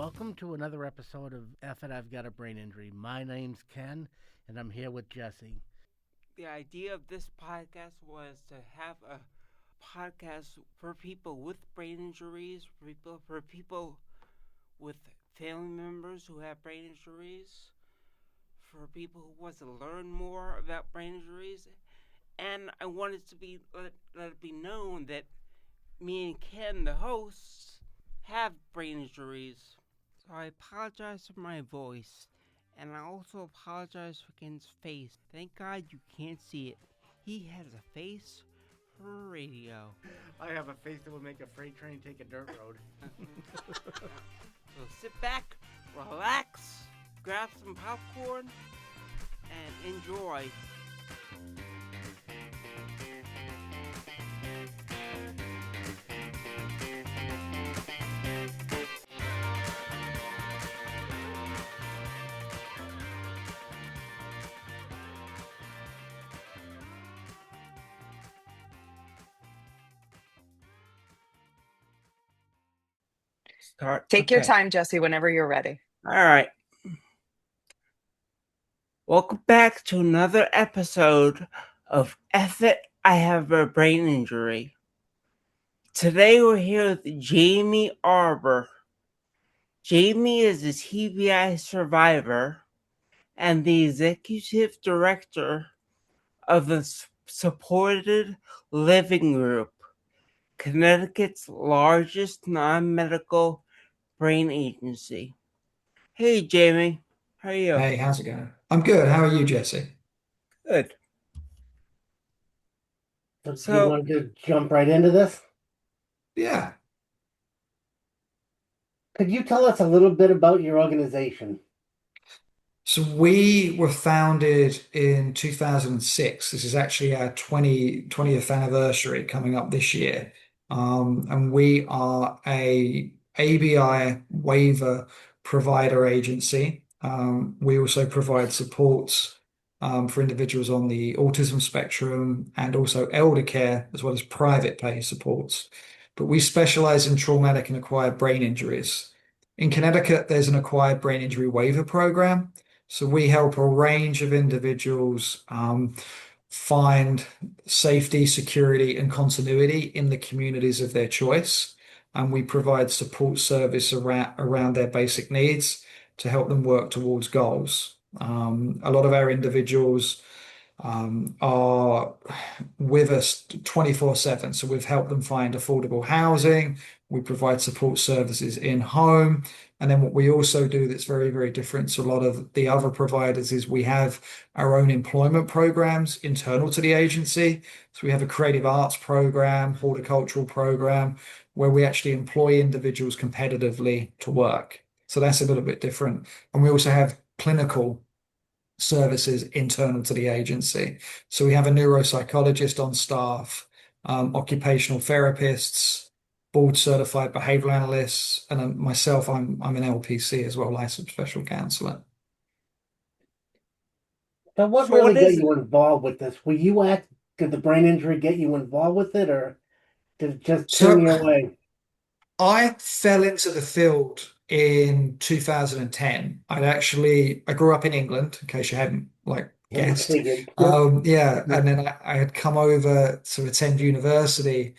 Welcome to another episode of F it, I've Got a Brain Injury. My name's Ken, and I'm here with Jesse. The idea of this podcast was to have a podcast for people with brain injuries, for people with family members who have brain injuries, for people who want to learn more about brain injuries. And I wanted to let it be known that me and Ken, the hosts, have brain injuries. So I apologize for my voice, and I also apologize for Ken's face. Thank God you can't see it. He has a face for radio. I have a face that would make a freight train take a dirt road. So sit back, relax, grab some popcorn, and enjoy. Take your time, Jesse, whenever you're ready. All right. Welcome back to another episode of F it, I Have a Brain Injury. Today we're here with Jamie Arber. Jamie is a TBI survivor and the executive director of the Supported Living Group, Connecticut's largest non-medical brain agency. Hey, Jamie. How are you? Hey, how's it going? I'm good. How are you, Jesse? Good. So you want to jump right into this? Yeah. Could you tell us a little bit about your organization? So we were founded in 2006. This is actually our 20th anniversary coming up this year. And we are a ABI waiver provider agency. We also provide supports for individuals on the autism spectrum and also elder care, as well as private pay supports. But we specialize in traumatic and acquired brain injuries. In Connecticut, there's an acquired brain injury waiver program. So we help a range of individuals find safety, security, and continuity in the communities of their choice. And we provide support service around their basic needs to help them work towards goals. A lot of our individuals are with us 24/7. So we've helped them find affordable housing. We provide support services in home. And then what we also do that's very, very different to a lot of the other providers is we have our own employment programs internal to the agency. So we have a creative arts program, horticultural program, where we actually employ individuals competitively to work. So that's a little bit different. And we also have clinical services internal to the agency. So we have a neuropsychologist on staff, occupational therapists, board certified behavioral analysts, and myself, I'm an LPC as well, licensed special counselor. So what really got you involved with this? Did the brain injury get you involved with it, or did it just turn you away? I fell into the field in 2010. I grew up in England, in case you hadn't guessed. Yeah, and then I had come over to attend university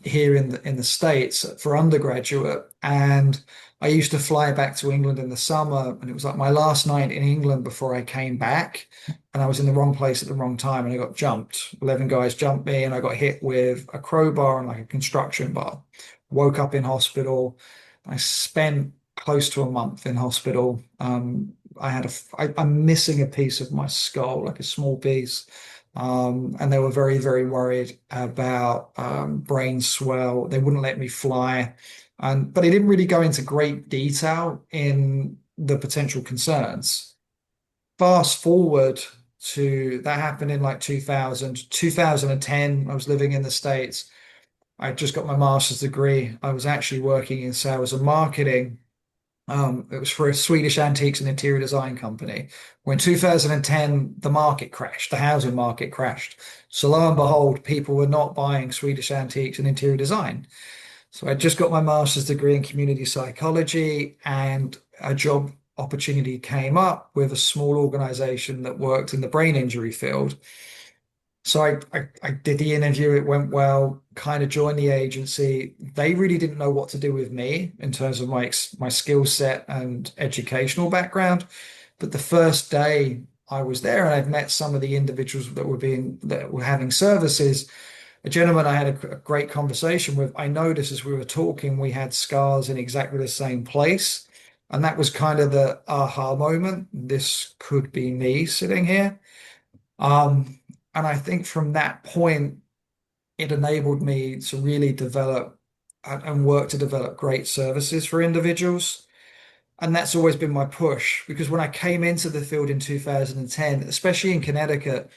here in the States for undergraduate, and I used to fly back to England in the summer, and it was like my last night in England before I came back, and I was in the wrong place at the wrong time, and I got jumped. 11 guys jumped me, and I got hit with a crowbar and like a construction bar. Woke up in hospital. I spent close to a month in hospital. I'm missing a piece of my skull, like a small piece. And they were very, very worried about brain swell. They wouldn't let me fly. But they didn't really go into great detail in the potential concerns. Fast forward to that happened in like 2010. I was living in the States. I just got my master's degree. I was actually working in sales and marketing. It was for a Swedish antiques and interior design company. When 2010, the market crashed, the housing market crashed. So lo and behold, people were not buying Swedish antiques and interior design. So I just got my master's degree in community psychology, and a job opportunity came up with a small organization that worked in the brain injury field. So I did the interview, it went well, kind of joined the agency. They really didn't know what to do with me in terms of my skill set and educational background. But the first day I was there and I'd met some of the individuals that were having services, a gentleman I had a great conversation with, I noticed as we were talking, we had scars in exactly the same place. And that was kind of the aha moment. This could be me sitting here. Um, and I think from that point, it enabled me to really develop and work to develop great services for individuals. And that's always been my push because when I came into the field in 2010, especially in Connecticut,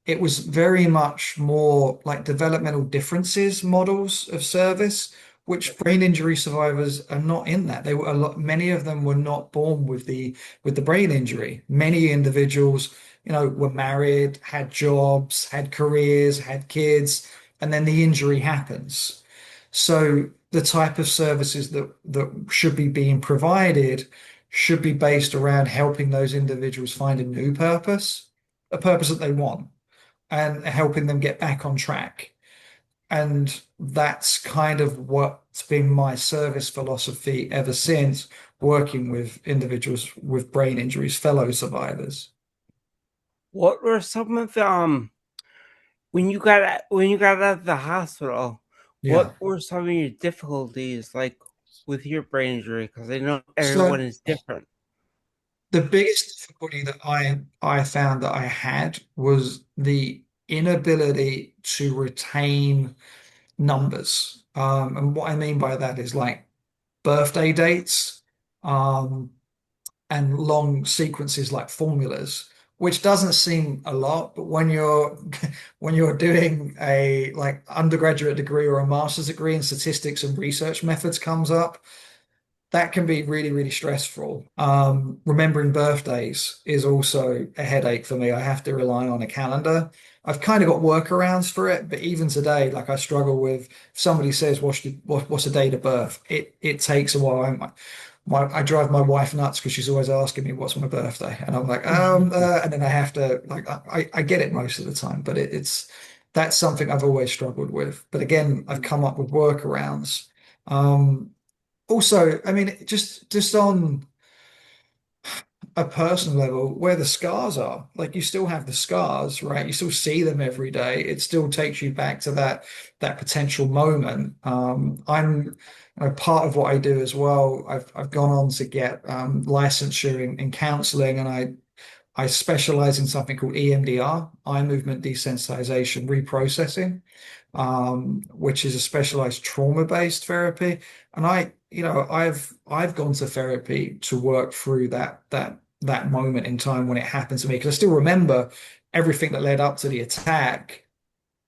it was very much more like developmental differences models of service, which brain injury survivors are not in that. They were many of them were not born with the brain injury. Many individuals, were married, had jobs, had careers, had kids, and then the injury happens. So the type of services that should be being provided should be based around helping those individuals find a new purpose, a purpose that they want and helping them get back on track. And that's kind of what's been my service philosophy ever since, working with individuals with brain injuries, fellow survivors. What were some of the when you got out of the hospital? Yeah. What were some of your difficulties like with your brain injury? Because I know everyone So is different. the biggest difficulty that I found that I had was the inability to retain numbers. And what I mean by that is like birthday dates, um, and long sequences like formulas, which doesn't seem a lot, but when you're when you're doing a like undergraduate degree or a master's degree in statistics and research methods comes up, that can be really, really stressful. Remembering birthdays is also a headache for me. I have to rely on a calendar. I've kind of got workarounds for it, but even today, like I struggle with if somebody says what's the date of birth, it takes a while. I drive my wife nuts because she's always asking me what's my birthday, and I'm like and then I have to like I get it most of the time, but it's that's something I've always struggled with. But again, I've come up with workarounds. Um, Also, I mean, just on a personal level, where the scars are, like you still have the scars, right? You still see them every day. It still takes you back to that potential moment. Part of what I do as well. I've gone on to get licensure in counseling, and I specialize in something called EMDR, eye movement desensitization reprocessing, which is a specialized trauma-based therapy. And I've gone to therapy to work through that moment in time when it happened to me because I still remember everything that led up to the attack.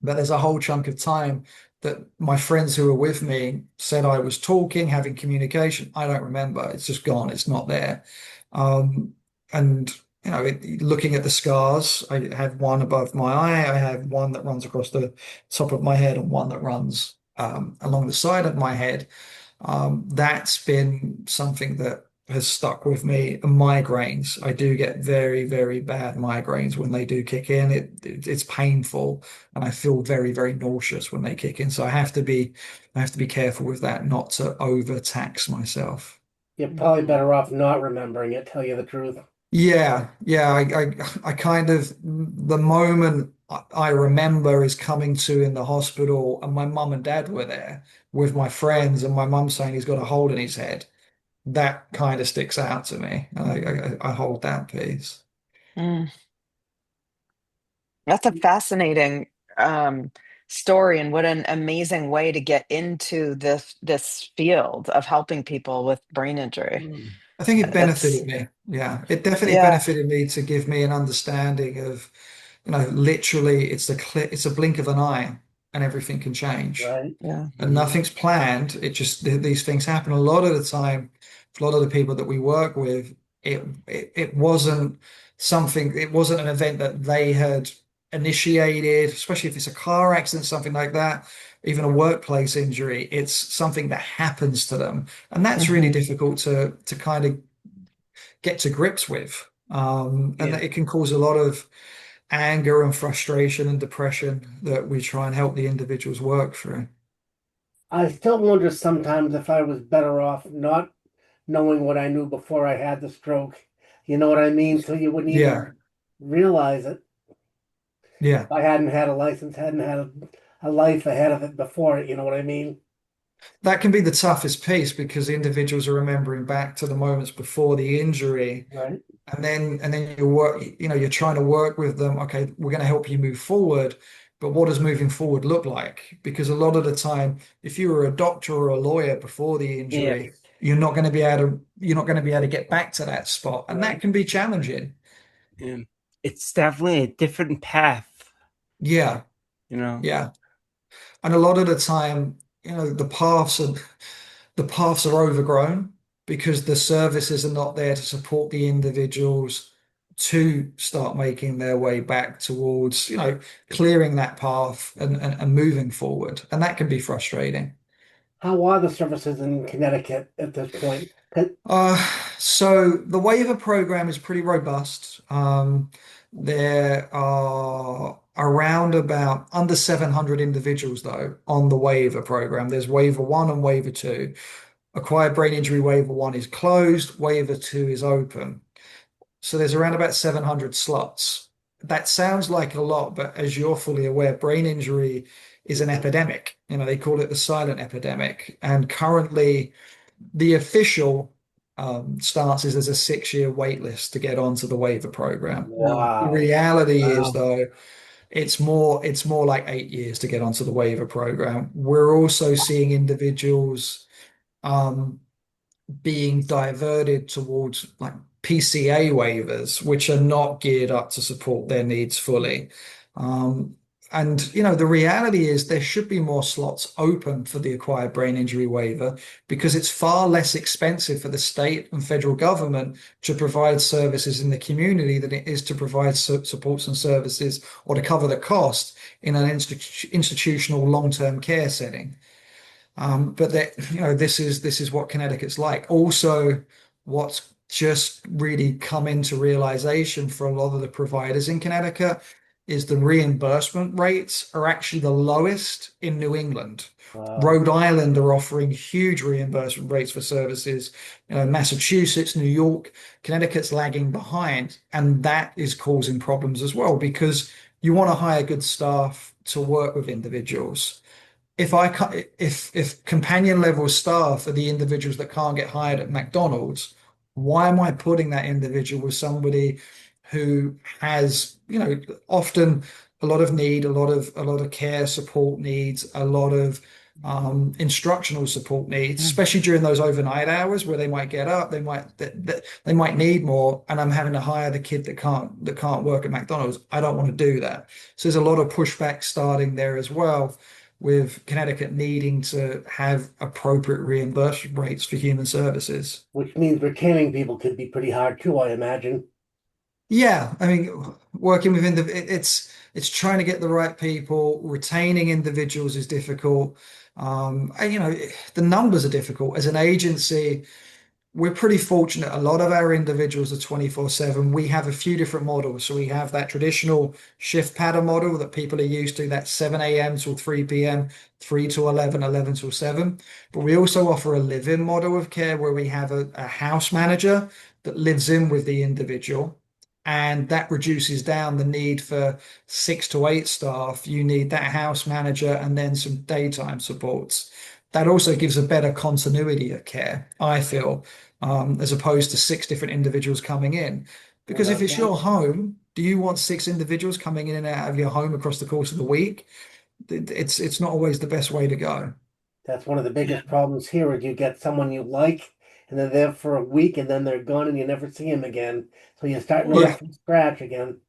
But there's a whole chunk of time that my friends who were with me said I was talking, having communication. I don't remember. It's just gone. It's not there. And looking at the scars, I have one above my eye. I have one that runs across the top of my head and one that runs along the side of my head. That's been something that has stuck with me. And migraines, I do get very, very bad migraines when they do kick in. It's painful, and I feel very, very nauseous when they kick in. So I have to be careful with that, not to overtax myself. You're probably better off not remembering it, tell you the truth. Yeah, yeah. I kind of the moment I remember is coming to in the hospital, and my mum and dad were there with my friends, and my mum saying he's got a hole in his head. That kind of sticks out to me. I hold that piece. Mm. That's a fascinating story, and what an amazing way to get into this field of helping people with brain injury. I think it That's benefited me. Yeah, it definitely yeah, benefited me to give me an understanding of, literally it's a blink of an eye and everything can change. Right. yeah. And nothing's planned. It just these things happen. A lot of the time, for a lot of the people that we work with, it wasn't something. It wasn't an event that they had initiated, especially if it's a car accident, something like that. even a workplace injury. It's something that happens to them, and that's really Mhm. difficult to kind of get to grips with. And Yeah. that it can cause a lot of anger and frustration and depression that we try and help the individuals work through. I still wonder sometimes if I was better off not knowing what I knew before I had the stroke. You know what I mean? So you wouldn't Yeah, even realize it. yeah. I hadn't had a license, hadn't had a life ahead of it before it, you know what I mean? That can be the toughest piece because the individuals are remembering back to the moments before the injury, Right. and then you're trying to work with them. Okay, we're going to help you move forward, but what does moving forward look like? Because a lot of the time, if you were a doctor or a lawyer before the injury, Yes. you're not going to be able to get back to that spot, and that Right. can be challenging. And it's definitely a different path, Yeah, you know. yeah. And a lot of the time, the paths are overgrown because the services are not there to support the individuals to start making their way back towards, clearing that path and moving forward. And that can be frustrating. How are the services in Connecticut at this point? 'Cause- Uh, so the waiver program is pretty robust. There are around about under 700 individuals though on the waiver program. There's waiver one and waiver two. Acquired brain injury waiver one is closed, waiver two is open. So there's around about 700 slots. That sounds like a lot, but as you're fully aware, brain injury is an epidemic. They call it the silent epidemic. And currently, the official stance is there's a 6-year wait list to get onto the waiver program. The Wow. reality is, Wow. though, it's more like 8 years to get onto the waiver program. We're also seeing individuals um, being diverted towards like PCA waivers, which are not geared up to support their needs fully. Um, and the reality is there should be more slots open for the acquired brain injury waiver because it's far less expensive for the state and federal government to provide services in the community than it is to provide supports and services or to cover the cost in an institutional long-term care setting. But this is what Connecticut's like. Also, what's just really come into realization for a lot of the providers in Connecticut is the reimbursement rates are actually the lowest in New England. Wow. Rhode Island are offering huge reimbursement rates for services. Massachusetts, New York, Connecticut's lagging behind, and that is causing problems as well because you want to hire good staff to work with individuals. If companion level staff are the individuals that can't get hired at McDonald's, why am I putting that individual with somebody who has, often a lot of need, a lot of care support needs, a lot of instructional support needs, Hmm. especially during those overnight hours where they might get up, they might need more, and I'm having to hire the kid that can't work at McDonald's. I don't want to do that. So there's a lot of pushback starting there as well with Connecticut needing to have appropriate reimbursement rates for human services. Which means retaining people could be pretty hard too, I imagine. Yeah, I mean, working with it's trying to get the right people. Retaining individuals is difficult. And the numbers are difficult. As an agency, we're pretty fortunate. A lot of our individuals are 24/7. We have a few different models. So we have that traditional shift pattern model that people are used to, that's 7 a.m. till 3 p.m., 3 to 11, 11 till 7. But we also offer a live-in model of care where we have a house manager that lives in with the individual. And that reduces down the need for 6 to 8 staff. You need that house manager and then some daytime supports. That also gives a better continuity of care, I feel, as opposed to 6 different individuals coming in. Well, Because if that, it's that your home, do you want 6 individuals coming in and out of your home across the course of the week? It's not always the best way to go. that's one of the Yeah. biggest problems here is you get someone you like and they're there for a week and then they're gone and you never see them again. So you're starting over Yeah, from scratch again.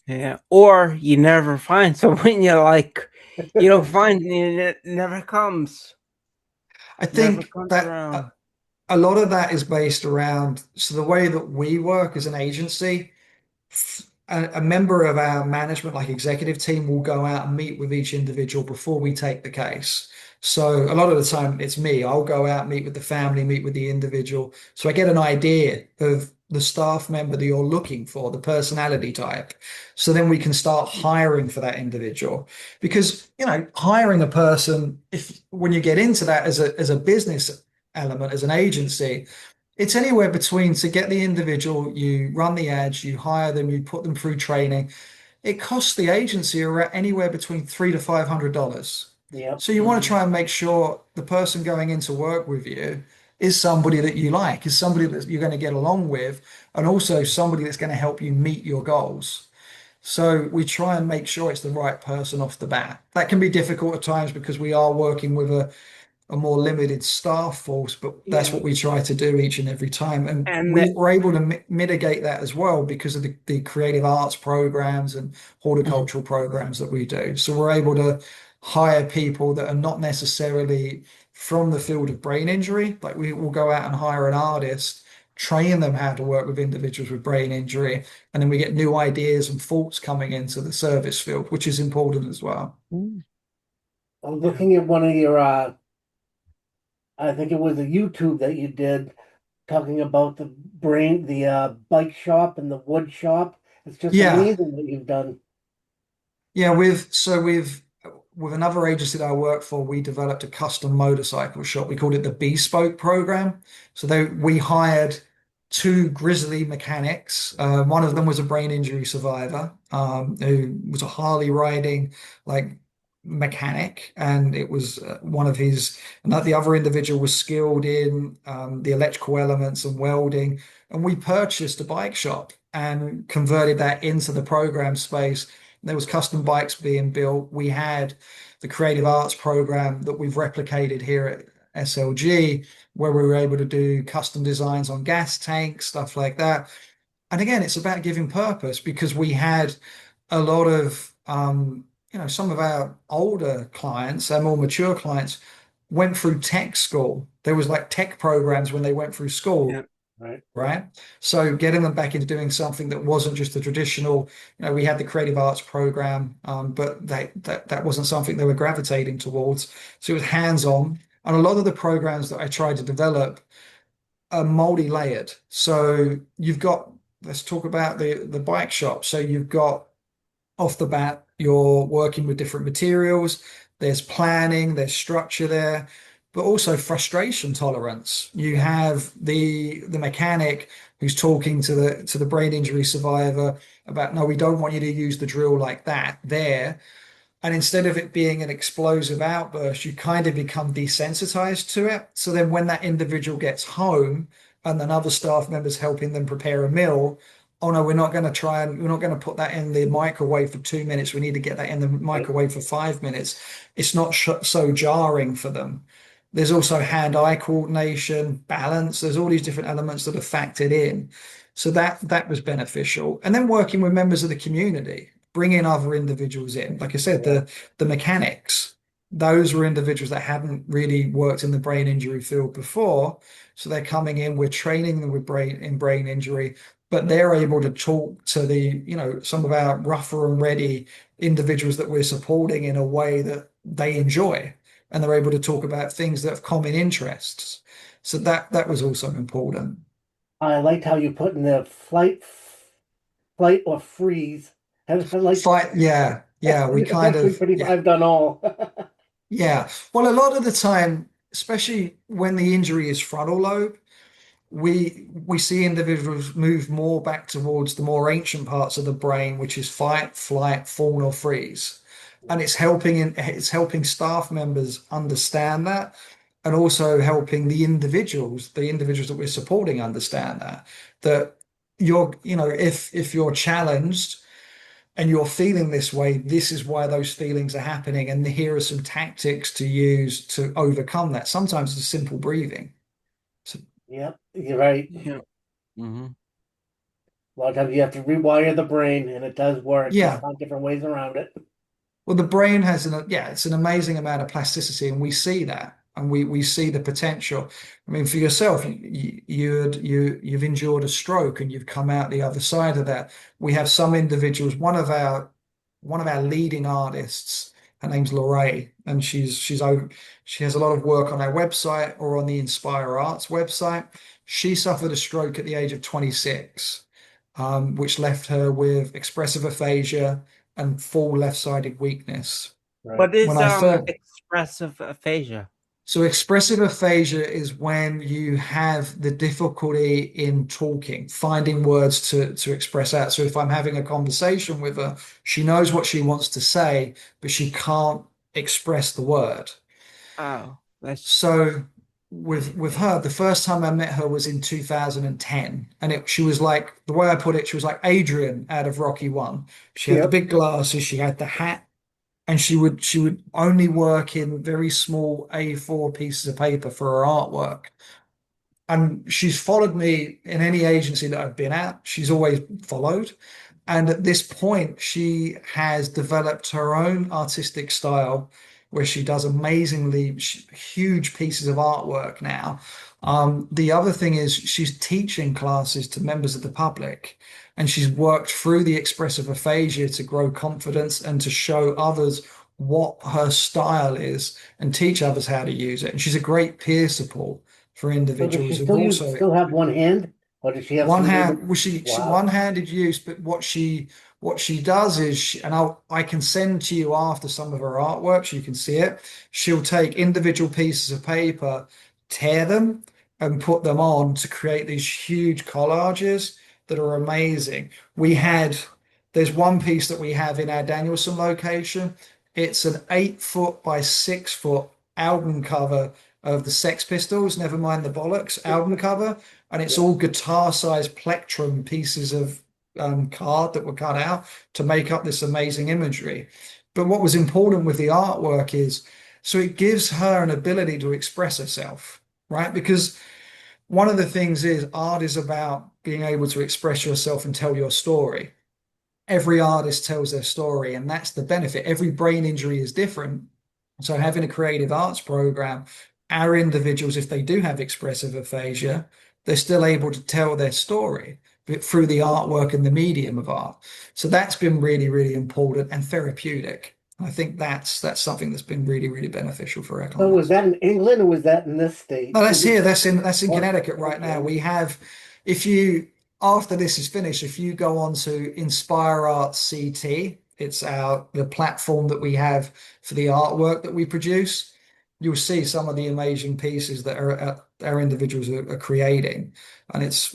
Yeah. Or you never find someone you like. You don't find it never comes. I Never think comes that around. a lot of that is based around, so the way that we work as an agency, a member of our management, like executive team, will go out and meet with each individual before we take the case. So a lot of the time it's me. I'll go out, meet with the family, meet with the individual. So I get an idea of the staff member that you're looking for, the personality type. So then we can start hiring for that individual. Because, hiring a person, if when you get into that as a business element, as an agency, it's anywhere between to get the individual, you run the ads, you hire them, you put them through training. It costs the agency around anywhere between $300 to $500. Yep. So you want to try and make sure the person going into work with you is somebody that you like, is somebody that you're going to get along with, and also somebody that's going to help you meet your goals. So we try and make sure it's the right person off the bat. That can be difficult at times because we are working with a more limited staff force, but that's Yeah. what we try to do each and every time. And And we that, were able to mitigate that as well because of the creative arts programs and horticultural programs that we do. So we're able to hire people that are not necessarily from the field of brain injury. Like we will go out and hire an artist, train them how to work with individuals with brain injury, and then we get new ideas and thoughts coming into the service field, which is important as well. Mm. I'm yeah. looking at one of your, I think it was a YouTube that you did talking about the bike shop and the wood shop. It's just Yeah. amazing what you've done. Yeah, with another agency that I work for, we developed a custom motorcycle shop. We called it the Bespoke program. So we hired two grizzly mechanics. One of them was a brain injury survivor, who was a Harley riding like mechanic, and it was one of his. And the other individual was skilled in the electrical elements and welding. And we purchased a bike shop and converted that into the program space. There was custom bikes being built. We had the creative arts program that we've replicated here at SLG, where we were able to do custom designs on gas tanks, stuff like that. And again, it's about giving purpose because we had a lot of, some of our older clients, our more mature clients, went through tech school. There was like tech programs when they went through school, Yeah. Right. right? So getting them back into doing something that wasn't just the traditional, we had the creative arts program, but that wasn't something they were gravitating towards. So it was hands-on. And a lot of the programs that I tried to develop are multi-layered. So let's talk about the bike shop. So you've got off the bat, you're working with different materials. There's planning, there's structure there, but also frustration tolerance. You have the mechanic who's talking to the brain injury survivor about, no, we don't want you to use the drill like that there. And instead of it being an explosive outburst, you kind of become desensitized to it. So then when that individual gets home and then other staff members helping them prepare a meal, oh no, we're not going to put that in the microwave for 2 minutes. We need to get that in the Right. microwave for 5 minutes. It's not so jarring for them. There's also hand-eye coordination, balance. There's all these different elements that are factored in. So that was beneficial. And then working with members of the community, bringing other individuals in. Like I said, Yeah. the mechanics, those were individuals that hadn't really worked in the brain injury field before. So they're coming in, we're training them with brain injury, but they're able to talk to some of our rougher and ready individuals that we're supporting in a way that they enjoy. And they're able to talk about things that have common interests. So that was also important. I liked how you put in the flight or freeze. I like Fight, yeah, we it's kind actually of, pretty. yeah. I've done all. Yeah. Well, a lot of the time, especially when the injury is frontal lobe, we see individuals move more back towards the more ancient parts of the brain, which is fight, flight, fawn, or freeze. And it's helping staff members understand that, and also helping the individuals that we're supporting understand that if you're challenged and you're feeling this way, this is why those feelings are happening. And here are some tactics to use to overcome that. Sometimes it's simple breathing. So, Yep, you're right. Yeah. Mm-hmm. A lot of times you have to rewire the brain, and it does work. Just yeah. find different ways around it. Well, the brain has it's an amazing amount of plasticity, and we see that. and we see the potential. I mean, for yourself, you've endured a stroke and you've come out the other side of that. We have some individuals. One of our leading artists, her name's Lorraine, and she has a lot of work on our website or on the Inspire Arts website. She suffered a stroke at the age of 26, which left her with expressive aphasia and full left-sided weakness. Right. What When is I first expressive aphasia? So expressive aphasia is when you have the difficulty in talking, finding words to express out. So if I'm having a conversation with her, she knows what she wants to say, but she can't express the word. Oh, that's So with her, the first time I met her was in 2010, and she was like, the way I put it, she was like Adrian out of Rocky One. She had the Yep. big glasses, she had the hat, and she would only work in very small A4 pieces of paper for her artwork. And she's followed me in any agency that I've been at. She's always followed. And at this point, she has developed her own artistic style where she does amazingly huge pieces of artwork now. The other thing is she's teaching classes to members of the public, and she's worked through the expressive aphasia to grow confidence and to show others what her style is and teach others how to use it. And she's a great peer support for So does she individuals who've still also still have one hand, or does she have one some movement? hand, well, she Wow. one-handed use, but what she does is, and I can send to you after some of her artwork so you can see it. She'll take individual pieces of paper, tear them, and put them on to create these huge collages that are amazing. There's one piece that we have in our Danielson location. It's an 8 foot by 6 foot album cover of the Sex Pistols, never mind the bollocks album cover, and it's Yeah. all guitar-sized plectrum pieces of card that were cut out to make up this amazing imagery. But what was important with the artwork is, so it gives her an ability to express herself, right? Because one of the things is art is about being able to express yourself and tell your story. Every artist tells their story, and that's the benefit. Every brain injury is different. So having a creative arts program, our individuals, if they do have expressive aphasia, they're still able to tell their story through the artwork and the medium of art. So that's been really, really important and therapeutic. I think that's something that's been really, really beneficial for our So was clients. that in England or was that in this state? No, that's here. That's in Oh, Connecticut right now. okay. We have, if you after this is finished, if you go on to Inspire Arts CT, it's the platform that we have for the artwork that we produce. You'll see some of the amazing pieces that our individuals are creating, and it's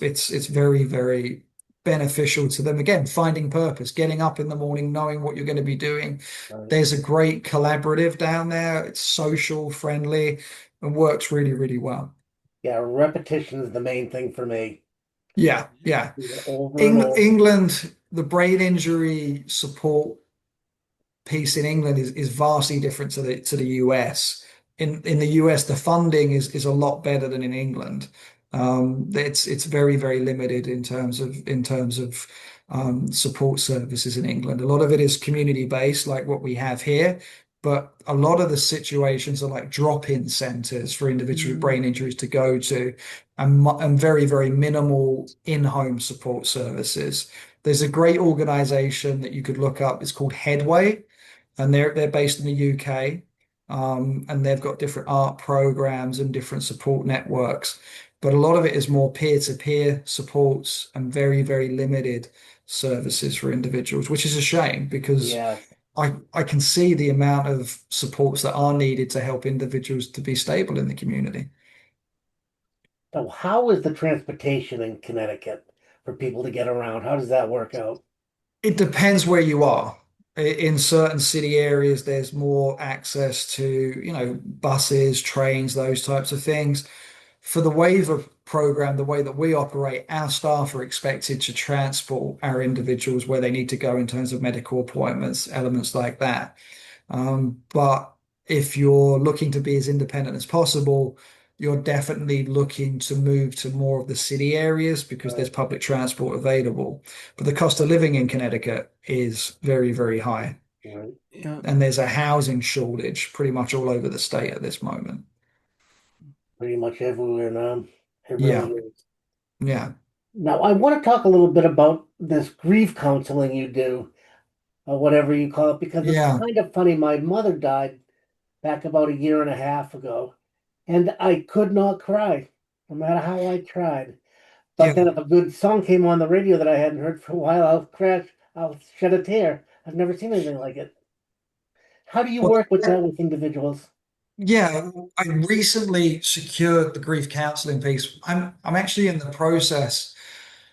very, very beneficial to them. Again, finding purpose, getting up in the morning, knowing what you're going to be doing. Right. There's a great collaborative down there. It's social, friendly, and works really, really well. Yeah, repetition is the main thing for me. Yeah, yeah. Do it over and over. England, the brain injury support piece in England is vastly different to the US. In the US, the funding is a lot better than in England. It's very, very limited in terms of support services in England. A lot of it is community based, like what we have here, but a lot of the situations are like drop-in centers for individuals with brain injuries to go to, and very, very minimal in-home support services. There's a great organization that you could look up. It's called Headway, and they're based in the UK, and they've got different art programs and different support networks. But a lot of it is more peer-to-peer supports and very, very limited services for individuals, which is a shame because Yes. I can see the amount of supports that are needed to help individuals to be stable in the community. So how is the transportation in Connecticut for people to get around? How does that work out? It depends where you are. In certain city areas, there's more access to, buses, trains, those types of things. For the waiver program, the way that we operate, our staff are expected to transport our individuals where they need to go in terms of medical appointments, elements like that. But if you're looking to be as independent as possible, you're definitely looking to move to more of the city areas because there's Right. public transport available. But the cost of living in Connecticut is very, very high. Right. Yeah. And there's a housing shortage pretty much all over the state at this moment. pretty much everywhere now. It really Yeah, is. yeah, Now, I want to talk a little bit about this grief counseling you do, or whatever you call it, because it's yeah, kind of funny. My mother died back about a year and a half ago, and I could not cry, no matter how I tried. But yeah. then if a good song came on the radio that I hadn't heard for a while, I'll crash, I'll shed a tear. I've never seen anything like it. How do you Well, work with that with individuals? yeah, I recently secured the grief counseling piece. I'm actually in the process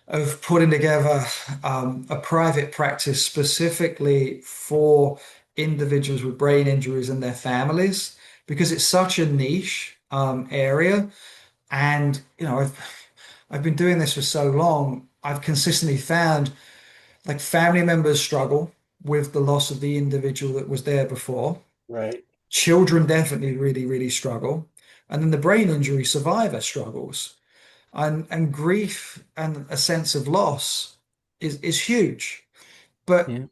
of putting together a private practice specifically for individuals with brain injuries and their families because it's such a niche area. And I've been doing this for so long. I've consistently found like family members struggle with the loss of the individual that was there before. Right. Children definitely really, really struggle. And then the brain injury survivor struggles. And grief and a sense of loss is huge. But Yeah.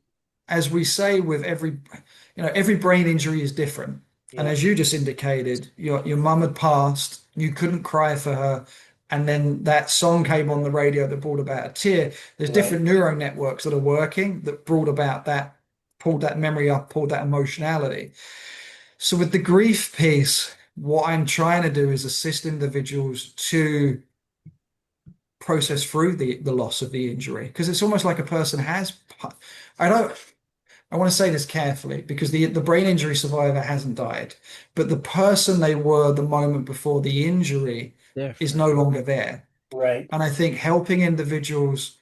as we say with every brain injury is different. And Yep. as you just indicated, your mum had passed, you couldn't cry for her, and then that song came on the radio that brought about a tear. There's Right. different neural networks that are working that brought about that, pulled that memory up, pulled that emotionality. So with the grief piece, what I'm trying to do is assist individuals to process through the loss of the injury because it's almost like a person has. I don't. I want to say this carefully because the brain injury survivor hasn't died, but the person they were the moment before the injury is Different. no longer there. Right. And I think helping individuals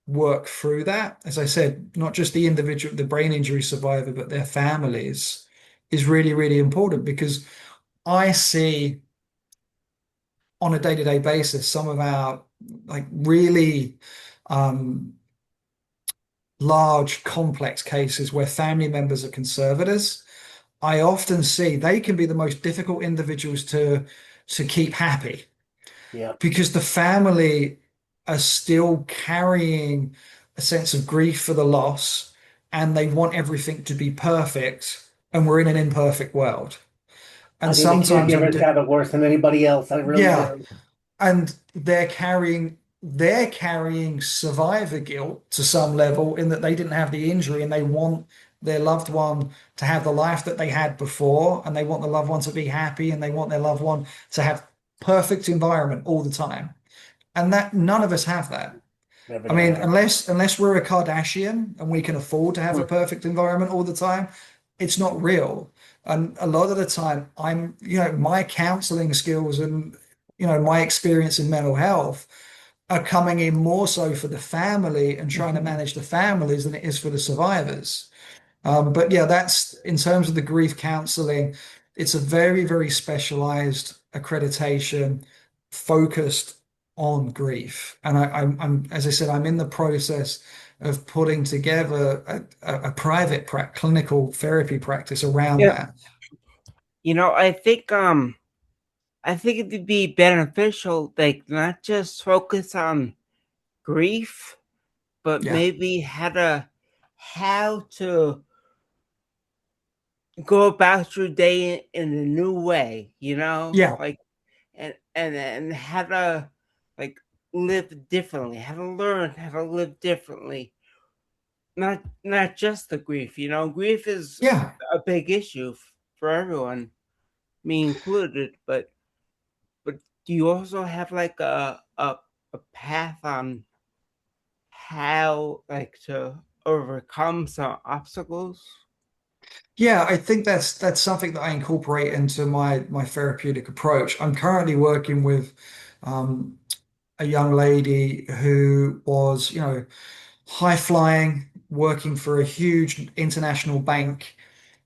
work through that, as I said, not just the individual, the brain injury survivor, but their families is really, really important because I see on a day-to-day basis some of our like really um, large, complex cases where family members are conservators. I often see they can be the most difficult individuals to keep happy Yep. because the family are still carrying a sense of grief for the loss and they want everything to be perfect and we're in an imperfect world. I And think the sometimes caregivers have it worse than anybody else. I really yeah, do. and they're carrying survivor guilt to some level in that they didn't have the injury and they want their loved one to have the life that they had before and they want the loved one to be happy and they want their loved one to have perfect environment all the time. And that none of us have that. Never I mean, have. unless we're a Kardashian and we can afford to have a Hmm. perfect environment all the time, it's not real. And a lot of the time, my counseling skills and my experience in mental health are coming in more so for the family and trying to manage the families than it is for the survivors. But yeah, that's in terms of the grief counseling, it's a very, very specialized accreditation focused on grief. And I'm, as I said, I'm in the process of putting together a private clinical therapy practice around Yeah. that. I think it'd be beneficial, like not just focus on grief, but Yeah, maybe how to go about your day in a new way, yeah, like and how to like live differently, how to learn how to live differently. Not just the grief, grief is yeah. a big issue for everyone, me included. But do you also have like a path on how like to overcome some obstacles? Yeah, I think that's something that I incorporate into my therapeutic approach. I'm currently working with um, a young lady who was, high flying, working for a huge international bank.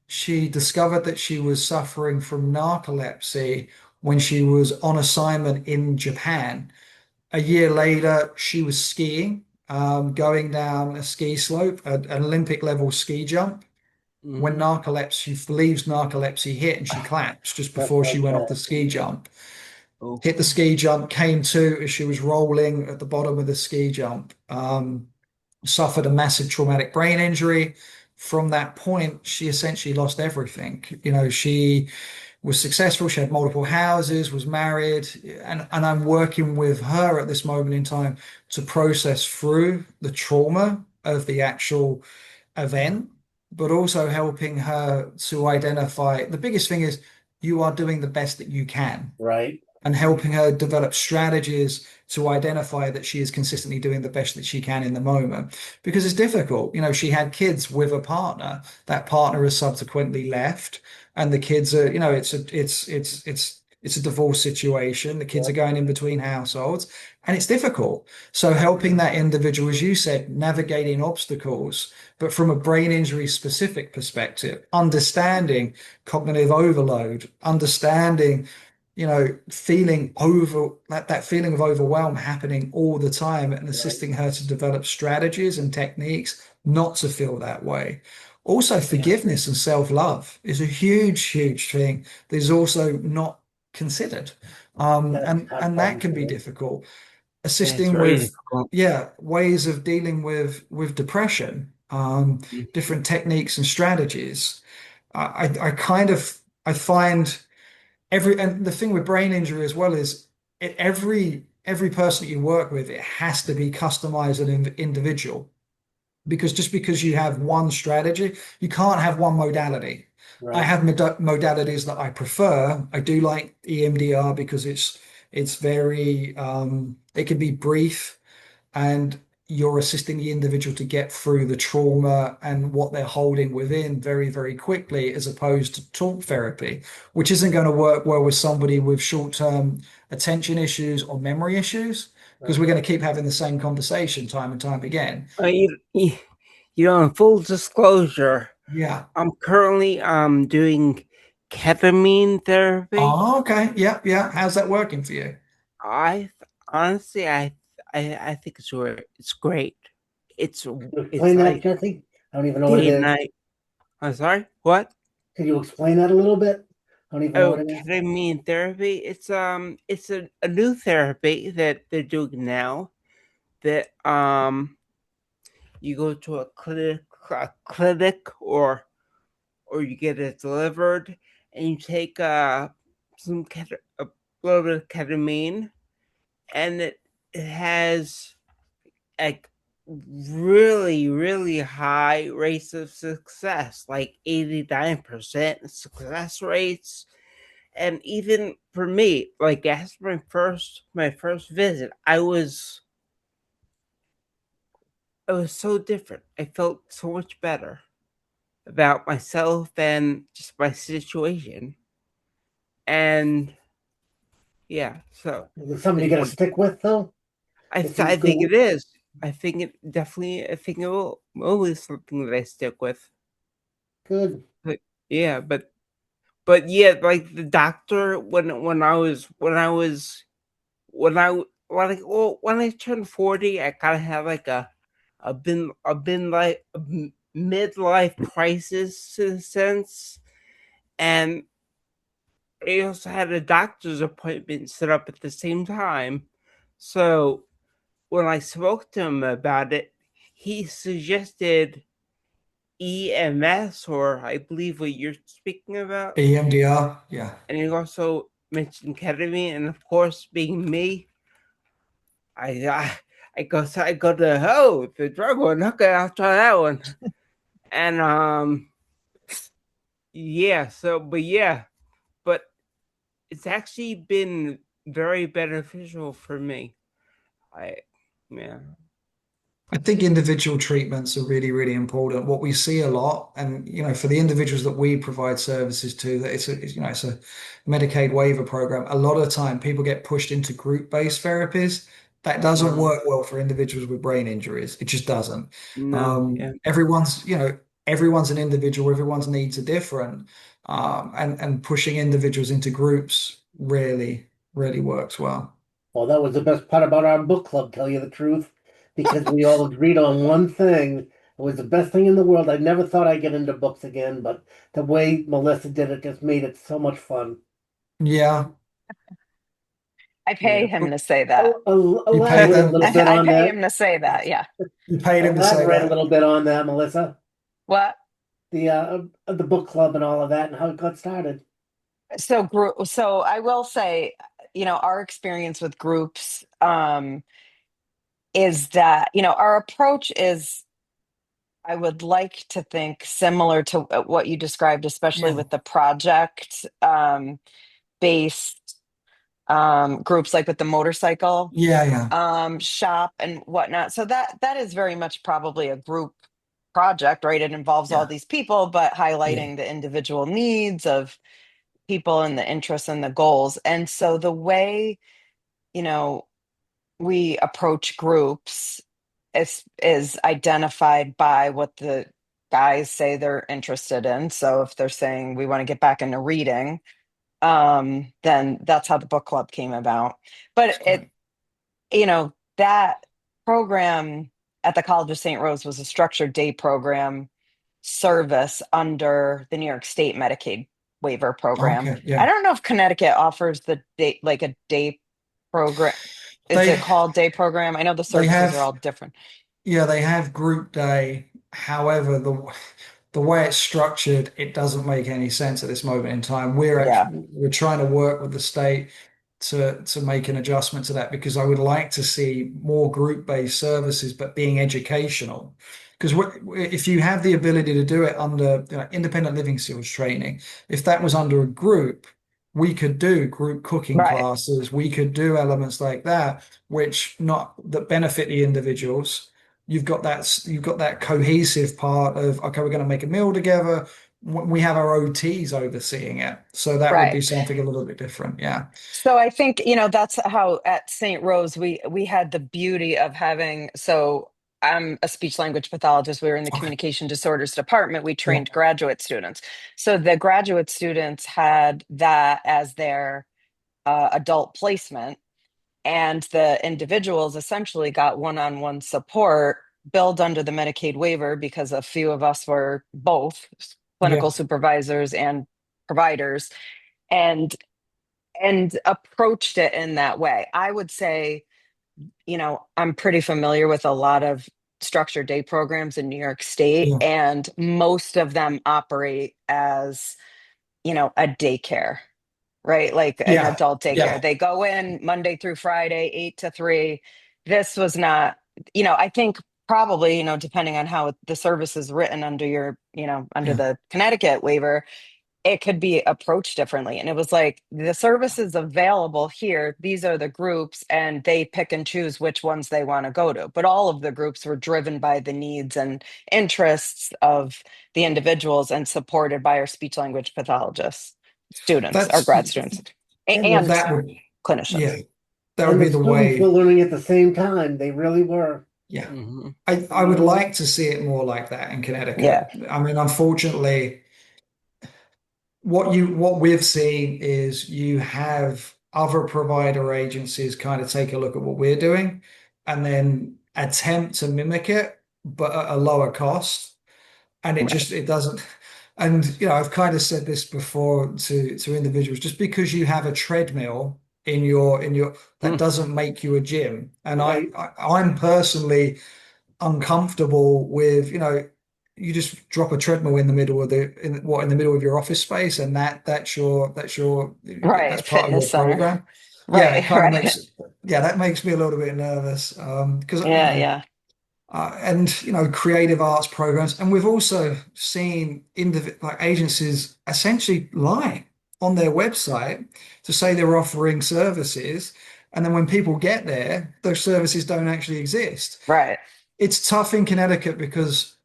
She discovered that she was suffering from narcolepsy when she was on assignment in Japan. A year later, she was skiing, going down a ski slope, an Olympic level ski jump. When Hmm. narcolepsy, she believes narcolepsy hit and she collapsed just Stuff before she like went off the that. ski jump. Oh. Hit the ski jump, came to as she was rolling at the bottom of the ski jump. Suffered a massive traumatic brain injury. From that point, she essentially lost everything. She was successful. She had multiple houses, was married, and I'm working with her at this moment in time to process through the trauma of the actual event, but also helping her to identify the biggest thing is you are doing the best that you can Right. and helping her develop strategies to identify that she is consistently doing the best that she can in the moment because it's difficult. She had kids with a partner. That partner has subsequently left, and the kids are, it's a divorce situation. The kids are Yep. going in between households, and it's difficult. So helping that individual, as you said, navigating obstacles, but from a brain injury specific perspective, understanding cognitive overload, understanding feeling over that feeling of overwhelm happening all the time and Right. assisting her to develop strategies and techniques not to feel that way. Also, Yeah, forgiveness and self-love is a huge, huge thing that is also not considered. That's And a hard and that problem can be too. difficult. it's Assisting very with, difficult. yeah, ways of dealing with depression, different techniques and strategies. I kind of I find and the thing with brain injury as well is every person that you work with, it has to be customized and individual because just because you have one strategy, you can't have one modality. I Right. have modalities that I prefer. I do like EMDR because it's very it can be brief and you're assisting the individual to get through the trauma and what they're holding within very, very quickly, as opposed to talk therapy, which isn't going to work well with somebody with short-term attention issues or memory issues, because Right. we're going to keep having the same conversation time and time again. In full disclosure, Yeah. I'm currently doing ketamine therapy. Oh, okay. Yeah, yeah. How's that working for you? I honestly, I think it's great. It's Can you it's explain that, like Jesse? I don't even know what it day and is. night. I'm sorry. What? Can you explain that a little bit? I don't even know what Oh, it is. ketamine therapy. It's a new therapy that they're doing now. That you go to a clinic, or you get it delivered, and you take a little bit of ketamine, and it has like really high rates of success, like 89% success rates. And even for me, like after my first visit, I was so different. I felt so much better about myself and just my situation. And yeah, so Is it something it's you got to wonderful. stick with though? I If th- you I think go, it is. I think it definitely. I think it will always something that I stick with. good. But yeah, but yeah, like the doctor when I turned 40, I kind of had like a been like midlife crisis in a sense, and I also had a doctor's appointment set up at the same time. So when I spoke to him about it, he suggested EMS, or I believe what you're speaking about, EMDR. Yeah. and he also mentioned ketamine. And of course, being me, I go to the drug one. Okay, I'll try that one. And yeah. But it's actually been very beneficial for me. I Yeah. I think individual treatments are really, really important. What we see a lot, and for the individuals that we provide services to, that it's a Medicaid waiver program. A lot of the time, people get pushed into group-based therapies. That doesn't Uh, work well for individuals with brain injuries. It just doesn't. no. Yeah. Everyone's an individual. Everyone's needs are different, and pushing individuals into groups really, really works well. Well, that was the best part about our book club, tell you the truth, because we all agreed on one thing. It was the best thing in the world. I never thought I'd get into books again, but the way Melissa did it just made it so much fun. Yeah, I Yeah. pay him to say that. you paid Elaborate a them. little bit I on pay that. him to say that. Yeah. You paid him to say Elaborate a that. little bit on that, Melissa. What? The book club and all of that and how it got started. So I will say, our experience with groups, is that, our approach is, I would like to think, similar to what you described, especially Yeah. with the project based groups, like with the motorcycle Yeah, yeah, shop and whatnot. So that is very much probably a group project, right? It involves all yeah, these people, but yeah. highlighting the individual needs of people and the interests and the goals. And so the way, you know, we approach groups is identified by what the guys say they're interested in. So if they're saying we want to get back into reading, then that's how the book club came about. That's But great. that program at the College of St. Rose was a structured day program service under the New York State Medicaid waiver program. Okay, I yeah. don't know if Connecticut offers the day, like a day program. Is They it called day program? I know the they services are have all different. Yeah, they have group day. However, the way it's structured, it doesn't make any sense at this moment in time. Yeah, We're trying to work with the state to make an adjustment to that because I would like to see more group-based services, but being educational. Because if you have the ability to do it under, independent living skills training, if that was under a group, we could do group cooking right, classes. We could do elements like that, which not that benefit the individuals. You've got that cohesive part of, okay, we're going to make a meal together. We have our OTs overseeing it, so that would right. be something a little bit different. Yeah, So I think, that's how at St. Rose we had the beauty of having, so I'm a speech language pathologist. We were in the okay, communication disorders department. We yeah, trained graduate students. So the graduate students had that as their adult placement, and the individuals essentially got one-on-one support billed under the Medicaid waiver because a few of us were both yeah. clinical supervisors and providers, and approached it in that way. I would say, I'm pretty familiar with a lot of structured day programs in New York State, Yeah. and most of them operate as, a daycare, right? Like an Yeah, adult daycare. yeah, They go in Monday through Friday, 8 to 3. This was not, I think probably, depending on how the service is written under under yeah. the Connecticut waiver, it could be approached differently. And it was like, the services available here, these are the groups, and they pick and choose which ones they want to go to. But all of the groups were driven by the needs and interests of the individuals and supported by our speech language pathologists, students, our That's grad students, And well, the and that would, clinicians. yeah, that would and be the the students were way. learning at the same time. They really were. Yeah, Hmm. I would like to see it more like that in Connecticut. Yeah. I mean, unfortunately, what we've seen is you have other provider agencies kind of take a look at what we're doing and then attempt to mimic it, but at a lower cost. And Right. it doesn't. And I've kind of said this before to individuals, just because you have a treadmill in your that doesn't make you a gym. And Right. I'm personally uncomfortable with, you just drop a treadmill in the middle of in the middle of your office space, and that's Right. part of Fitness your center. program. Yeah, it Right. kind of Right. makes yeah, that makes me a little bit nervous. Because Yeah. Yeah. and creative arts programs, and we've also seen like agencies essentially lie on their website to say they're offering services, and then when people get there, those services don't actually exist. Right. It's tough in Connecticut because,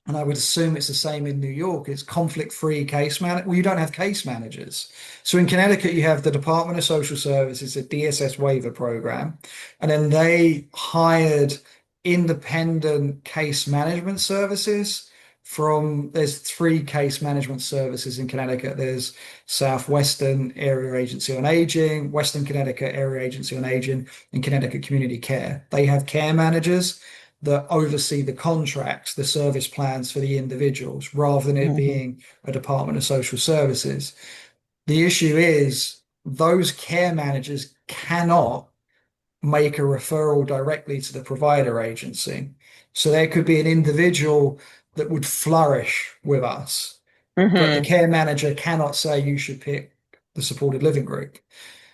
and I would assume it's the same in New York, it's conflict-free well, you don't have case managers. So in Connecticut, you have the Department of Social Services, a DSS waiver program, and then they hired independent case management services there's three case management services in Connecticut. There's Southwestern Area Agency on Aging, Western Connecticut Area Agency on Aging, and Connecticut Community Care. They have care managers that oversee the contracts, the service plans for the individuals, rather than it Hmm. being a Department of Social Services. The issue is those care managers cannot make a referral directly to the provider agency. So there could be an individual that would flourish with us, but the Hmm. care manager cannot say you should pick the supported living group.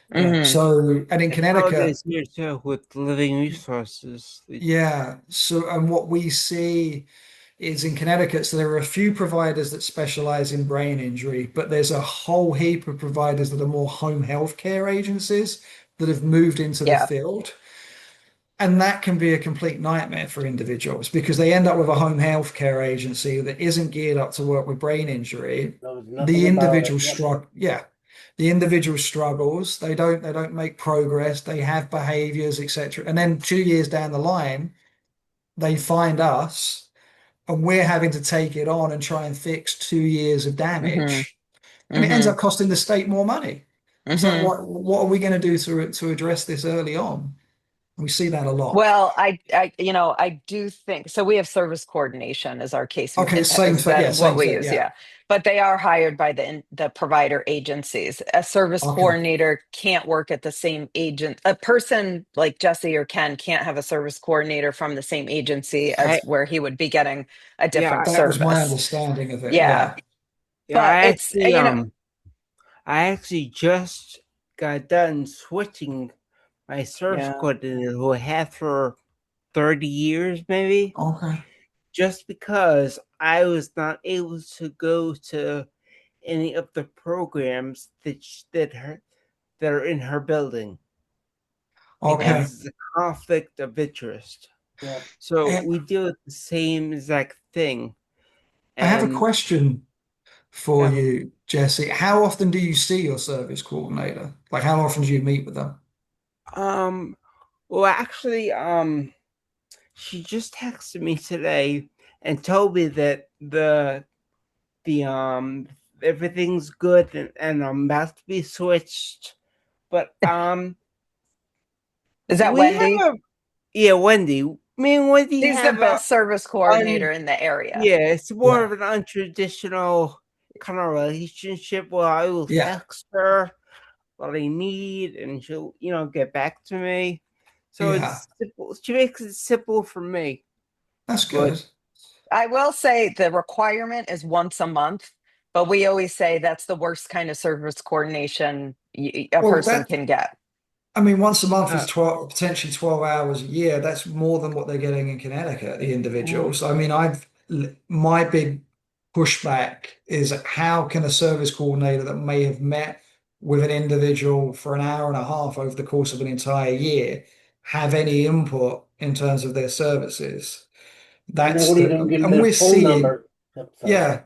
Yeah. Hmm. So, and in That's how it Connecticut, is here too with living resources. yeah. So, and what we see is in Connecticut, so there are a few providers that specialize in brain injury, but there's a whole heap of providers that are more home health care agencies that have moved into the Yeah. field. And that can be a complete nightmare for individuals because they end up with a home health care agency that isn't geared up to work with brain injury. Knows nothing The about it. individual Yep. struggle, yeah, the individual struggles. They don't make progress. They have behaviors, etc. And then 2 years down the line, they find us, and we're having to take it on and try and fix 2 years of Hmm. damage, and it ends Hmm. up costing the state more money. It's like, Hmm. what are we going to do to address this early on? We see that a lot. Well, I do think so. We have service coordination as our case. Okay, same Is thing. Yeah, that what same we thing. use? Yeah. Yeah, but they are hired by the provider agencies. A service Okay. coordinator can't work at the same agent. A person like Jesse or Ken can't have a service coordinator from the same agency I as where he would be getting a yeah different That was my service. understanding of it. Yeah, Yeah. yeah but it's I actually just got done switching my service yeah. coordinator who I had for 30 years maybe, Okay. just because I was not able to go to any of the programs that are in her building Yeah. Okay. because it's a conflict of interest. Yeah. So And we deal with the same exact thing. I have a And question for yeah, you, Jesse. How often do you see your service coordinator? Like, how often do you meet with them? um, well, actually, she just texted me today and told me that the everything's good and I'm about to be switched. But Is that we have Wendy? a yeah, Wendy. Me and Wendy She's the have a best service un coordinator in the area. yeah, it's more Yeah. of an untraditional kind of relationship where I will Yeah. text her what I need and she'll, get back to me. So Yeah. it's simple. She makes it simple for me. That's But good. I will say the requirement is once a month, but we always say that's the worst kind of service coordination a Well, person can get. I mean, once a month is uh, 12, potentially 12 hours a year. That's more than what they're getting in Connecticut, the Mhm. individuals. I mean, my big pushback is how can a service coordinator that may have met with an individual for an hour and a half over the course of an entire year have any input in terms of their services? That's Nobody the, even give them and their we're phone seeing, number. Yep, sorry. yeah.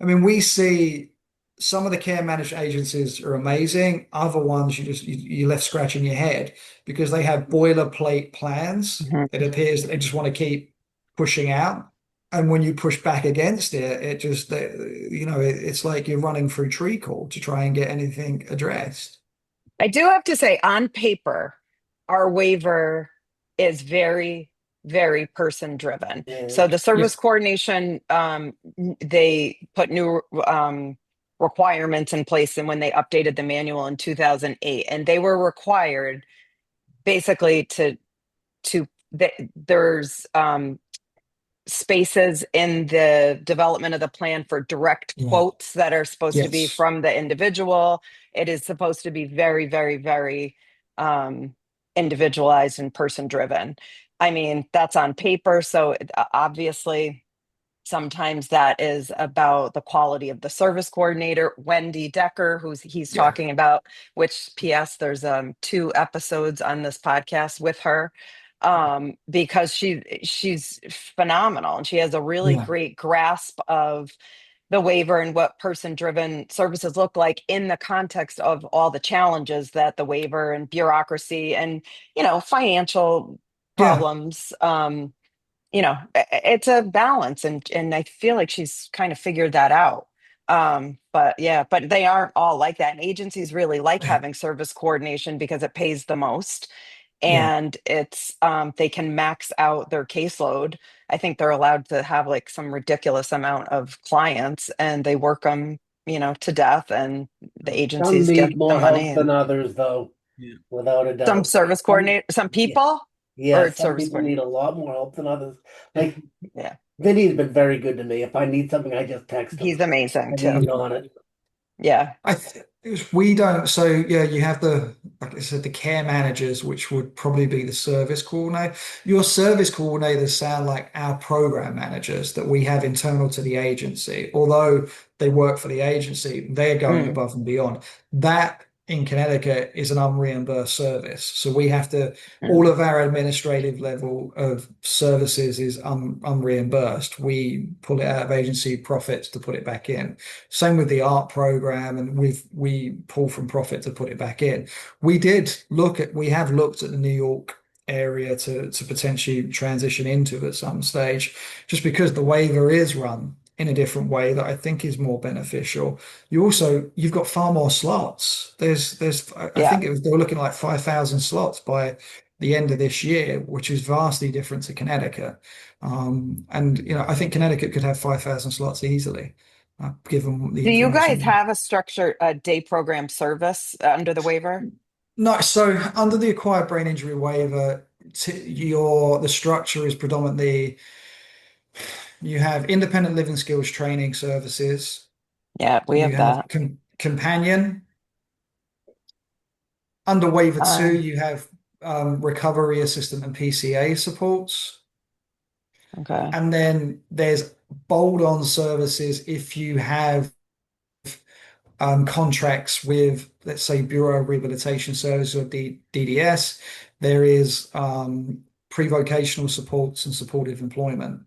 I mean, we see some of the care management agencies are amazing. Other ones you're left scratching your head because they have boilerplate plans. Mhm. It appears that they just want to keep pushing out. And when you push back against it, it just it's like you're running through treacle to try and get anything addressed. I do have to say, on paper, our waiver is very, very person driven. Yeah. So the Yeah, service coordination, they put new requirements in place and when they updated the manual in 2008, and they were required basically there's spaces in the development of the plan for direct yeah, quotes that are supposed to be yes, from the individual. It is supposed to be very, very, very individualized and person driven. I mean, that's on paper. So obviously, sometimes that is about the quality of the service coordinator, Wendy Decker, who's he's yeah, talking about, which PS, there's 2 episodes on this podcast with her because she's phenomenal and she has a really yeah, great grasp of the waiver and what person driven services look like in the context of all the challenges that the waiver and bureaucracy and financial yeah, problems it's a balance and I feel like she's kind of figured that out. But yeah, but they aren't all like that. And agencies really like yeah, having service coordination because it pays the most yeah, and it's they can max out their caseload. I think they're allowed to have like some ridiculous amount of clients and they work them, to death and the Some agencies get need the more money help than and others, though, yeah. without a some doubt. service coordinator, some Yeah, people yeah, or some service people need coordinator. a lot more help than others. Like Yeah, Vinny's been very good to me. If I need something, I just text him he's amazing and too. he's on it. Yeah. I We don't. So yeah, you have the, like I said, the care managers, which would probably be the service coordinator. Your service coordinators sound like our program managers that we have internal to the agency. Although they work for the agency, they're going Mm, above and beyond. That in Connecticut is an unreimbursed service. So we have to, all mm. of our administrative level of services is unreimbursed. We pull it out of agency profits to put it back in. Same with the art program, and we pull from profit to put it back in. We have looked at the New York area to potentially transition into at some stage, just because the waiver is run in a different way that I think is more beneficial. You've got far more slots. I Yeah. think they were looking like 5,000 slots by the end of this year, which is vastly different to Connecticut. And I think Connecticut could have 5,000 slots easily given the Do you guys information. have a structured day program service under the waiver? No, so under the acquired brain injury waiver, the structure is predominantly you have independent living skills training services, Yeah, we you have have that. companion. Under waiver two, Um, you have recovery assistant and PCA supports. okay. And then there's bolt-on services if you have contracts with, let's say, Bureau of Rehabilitation Services or DDS. There is pre-vocational supports and supportive employment.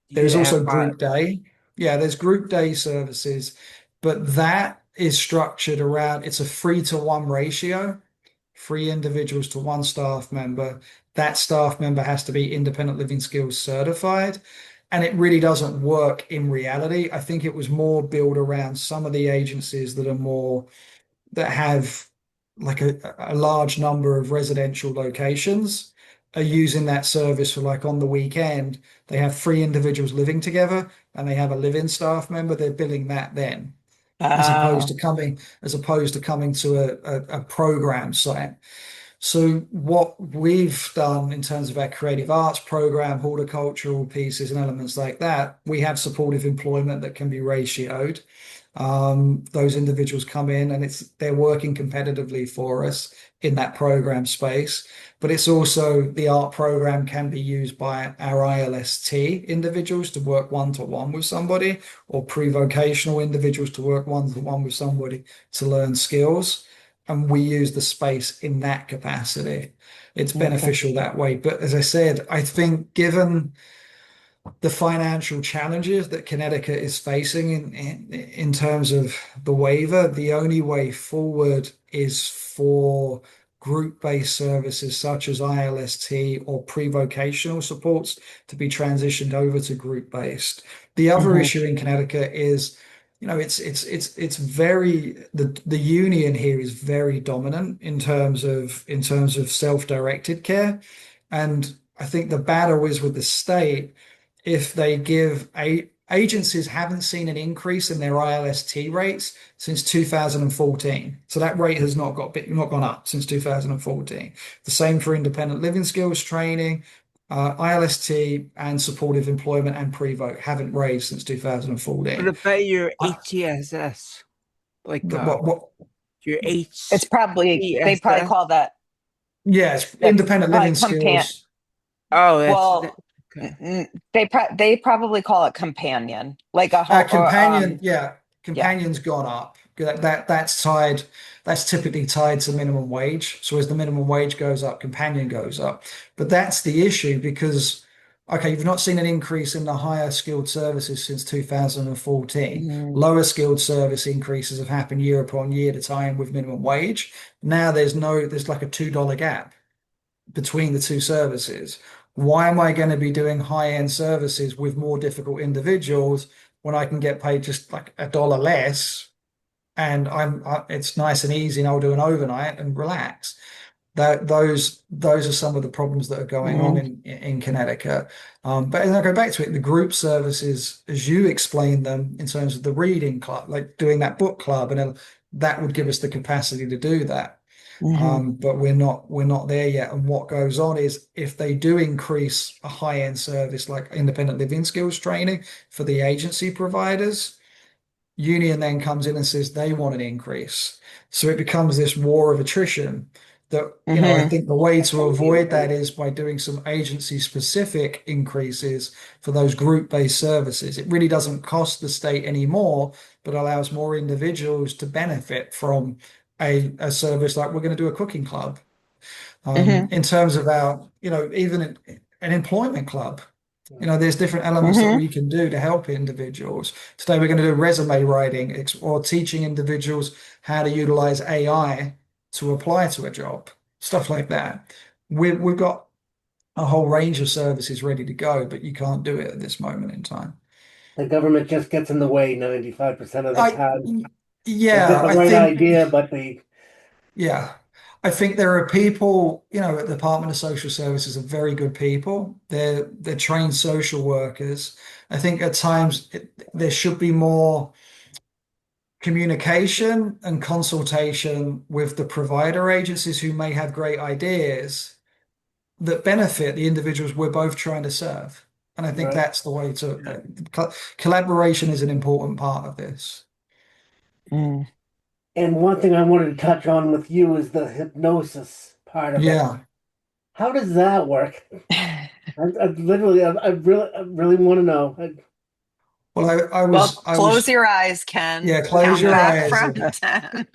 Do There you is have also group day. Yeah, there's group day services, but that is structured around, it's a 3-to-1 ratio, 3 individuals to one staff member. That staff member has to be independent living skills certified. And it really doesn't work in reality. I think it was more built around some of the agencies that have like a large number of residential locations are using that service for, like, on the weekend, they have 3 individuals living together and they have a live-in staff member. They're billing that then, as opposed Oh, to coming to a program site. So what we've done in terms of our creative arts program, horticultural pieces and elements like that, we have supportive employment that can be ratioed. Those individuals come in and they're working competitively for us in that program space. But it's also, the art program can be used by our ILST individuals to work one-to-one with somebody, or pre-vocational individuals to work one-to-one with somebody to learn skills. And we use the space in that capacity. It's okay. beneficial that way. But as I said, I think given the financial challenges that Connecticut is facing in terms of the waiver, the only way forward is for group-based services such as ILST or pre-vocational supports to be transitioned over to group-based. The other Hmm. issue in Connecticut is, it's very, the union here is very dominant in terms of self-directed care. And I think the battle is with the state. If they give agencies haven't seen an increase in their ILST rates since 2014. So that rate has not gone up since 2014. The same for independent living skills training, ILST and supportive employment and pre-vote haven't raised since what 2014. about your Uh, HCSS? Like what, your It's probably, they probably HCSS? call that, yes, that's independent probably living skills. Oh, that's well, okay. they probably call it companion, like a whole, or, Companion, yeah, yeah. companion's gone up. That's tied. That's typically tied to minimum wage. So as the minimum wage goes up, companion goes up. But that's the issue because, okay, you've not seen an increase in the higher skilled services since 2014. Mm, Lower skilled service increases have happened year upon year to tie in with minimum wage. Now there's like a $2 gap between the two services. Why am I going to be doing high-end services with more difficult individuals when I can get paid just like $1 less, and it's nice and easy and I'll do an overnight and relax. Those are some of the problems that are going on mm, in Connecticut. But as I go back to it, the group services, as you explained them in terms of the reading club, like doing that book club, and that would give us the capacity to do that. mhm, But we're not there yet. And what goes on is, if they do increase a high-end service like independent living skills training for the agency providers, Union then comes in and says they want an increase. So it becomes this war of attrition that, I Hmm. think the way to avoid that is by doing some agency specific increases for those group-based services. It really doesn't cost the state any more, but allows more individuals to benefit from a service like we're going to do a cooking club. Hmm. In terms of our, even an employment club. Yeah. There's different elements that Hmm. we can do to help individuals. Today, we're going to do resume writing or teaching individuals how to utilize AI to apply to a job, stuff like that. We've got a whole range of services ready to go, but you can't do it at this moment in time. The government just gets in the way 95% of the I, time. They've got yeah, the I right think, idea, but they yeah. I think there are people, at the Department of Social Services are very good people. They're trained social workers. I think at times there should be more communication and consultation with the provider agencies who may have great ideas that benefit the individuals we're both trying to serve. And I think right. that's the way to collaboration is an important part of this. Mm. And one thing I wanted to touch on with you is the hypnosis part of it. Yeah. How does that work? I really want to know. Well, Well, close your eyes, Ken. yeah, close Count your back eyes. from 10.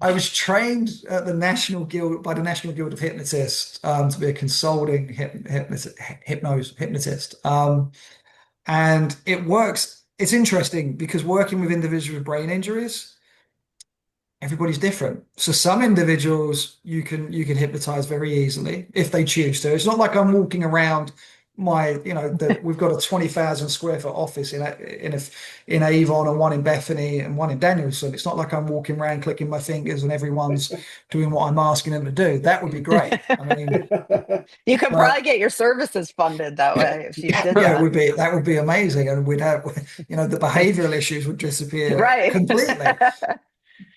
I was trained at the National Guild by the National Guild of Hypnotists to be a consulting hypnotist. And it works. It's interesting because working with individuals with brain injuries, everybody's different. So some individuals you can hypnotize very easily if they choose to. It's not like I'm walking around that we've got a 20,000 square foot office in Avon and one in Bethany and one in Danielson. It's not like I'm walking around clicking my fingers and everyone's doing what I'm asking them to do. That would be great. I mean, You could probably but get your services funded that way if you did yeah, it that. would be that would be amazing, and we'd have the behavioral issues would disappear Right. completely.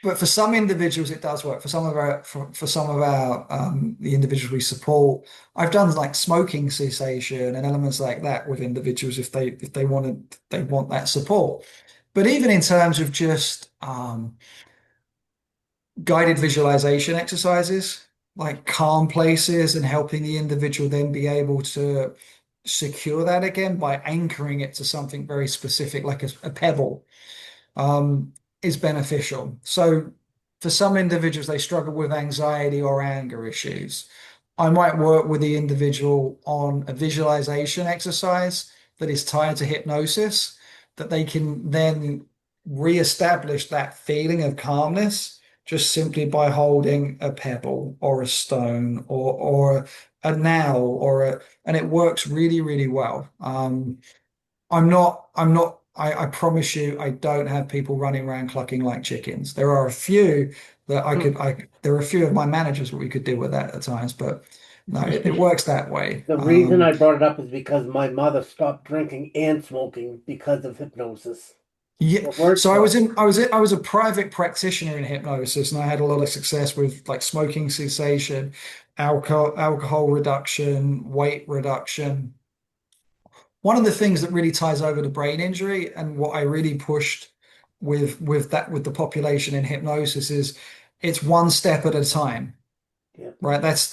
But for some individuals, it does work. For some of our the individuals we support, I've done like smoking cessation and elements like that with individuals if they want that support. But even in terms of just guided visualization exercises, like calm places and helping the individual then be able to secure that again by anchoring it to something very specific, like a pebble um, is beneficial. So for some individuals, they struggle with anxiety or anger issues. I might work with the individual on a visualization exercise that is tied to hypnosis, that they can then reestablish that feeling of calmness just simply by holding a pebble or a stone or a nail and it works really, really well. I promise you, I don't have people running around clucking like chickens. There are a few that there are a few of my managers that we could deal with that at times, but no, it works that way. The reason I brought it up is because my mother stopped drinking and smoking because of hypnosis. Yeah. It worked So I for was her. in, I was a private practitioner in hypnosis and I had a lot of success with like smoking cessation, alcohol reduction, weight reduction. One of the things that really ties over to brain injury and what I really pushed with the population in hypnosis is it's one step at a time, Yeah. right? That's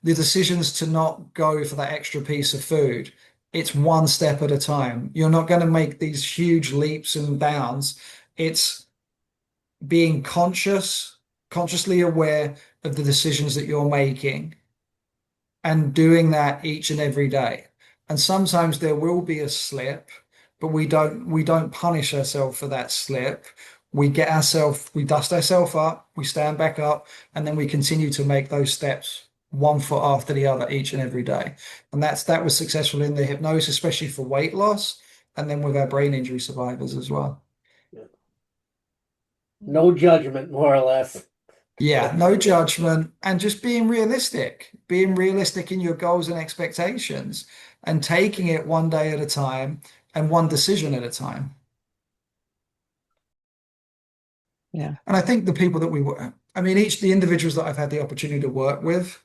the decisions to not go for that extra piece of food. It's one step at a time. You're not going to make these huge leaps and bounds. It's being consciously aware of the decisions that you're making and doing that each and every day. And sometimes there will be a slip, but we don't punish ourselves for that slip. We dust ourselves up, we stand back up, and then we continue to make those steps one foot after the other each and every day. And that was successful in the hypnosis, especially for weight loss, and then with our brain injury survivors as well. Yeah. No judgment, more or less. Yeah, no judgment and just being realistic in your goals and expectations and taking it one day at a time and one decision at a time. Yeah. And I think the people that we were, I mean, the individuals that I've had the opportunity to work with